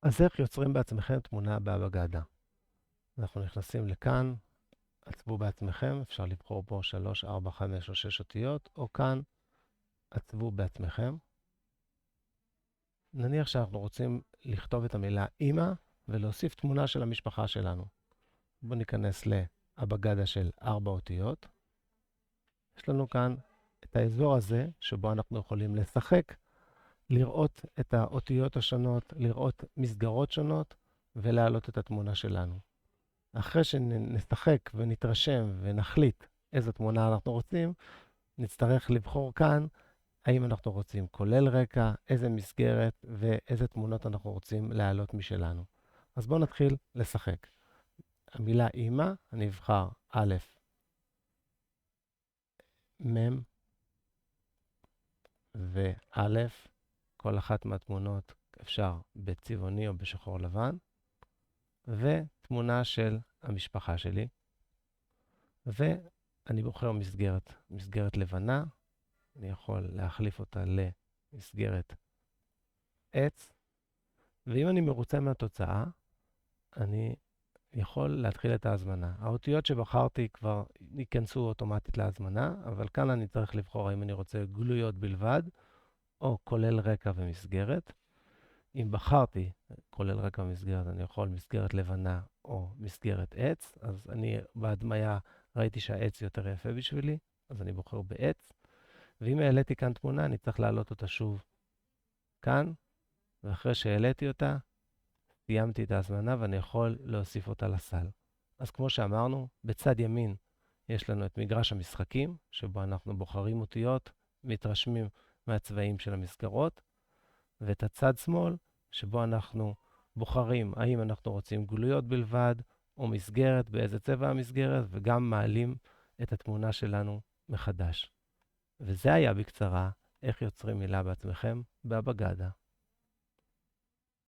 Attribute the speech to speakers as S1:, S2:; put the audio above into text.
S1: אז איך יוצרים בעצמכם תמונה באבגדה? אנחנו נכנסים לכאן, עצבו בעצמכם, אפשר לבחור פה 3, 4, 5 או 6 אותיות, או כאן, עצבו בעצמכם. נניח שאנחנו רוצים לכתוב את המילה אמא ולהוסיף תמונה של המשפחה שלנו. בואו ניכנס לאבגדה של 4 אותיות. יש לנו כאן את האזור הזה שבו אנחנו יכולים לשחק, לראות את האותיות השונות, לראות מסגרות שונות ולהעלות את התמונה שלנו. אחרי שנשחק ונתרשם ונחליט איזו תמונה אנחנו רוצים, נצטרך לבחור כאן האם אנחנו רוצים כולל רקע, איזה מסגרת ואיזה תמונות אנחנו רוצים להעלות משלנו. אז בואו נתחיל לשחק. המילה אמא, אני אבחר א', מ' וא', כל אחת מהתמונות אפשר בצבעוני או בשחור לבן, ותמונה של המשפחה שלי, ואני בוחר מסגרת לבנה, אני יכול להחליף אותה למסגרת עץ, ואם אני מרוצה מהתוצאה, אני יכול להתחיל את ההזמנה. האותיות שבחרתי כבר ייכנסו אוטומטית להזמנה, אבל כאן אני צריך לבחור האם אני רוצה גלויות בלבד, או כולל רקע ומסגרת. אם בחרתי כולל רקע ומסגרת, אני יכול מסגרת לבנה או מסגרת עץ, אז אני בהדמיה ראיתי שהעץ יותר יפה בשבילי, אז אני בוחר בעץ. ואם העליתי כאן תמונה, אני צריך להעלות אותה שוב כאן, ואחרי שהעליתי אותה, סיימתי את ההזמנה ואני יכול להוסיף אותה לסל. אז כמו שאמרנו, בצד ימין יש לנו את מגרש המשחקים, שבו אנחנו בוחרים אותיות, מתרשמים מהצבעים של המסגרות, ואת הצד שמאל, שבו אנחנו בוחרים האם אנחנו רוצים גלויות בלבד, או מסגרת, באיזה צבע המסגרת, וגם מעלים את התמונה שלנו מחדש. וזה היה בקצרה איך יוצרים מילה בעצמכם באבגדה.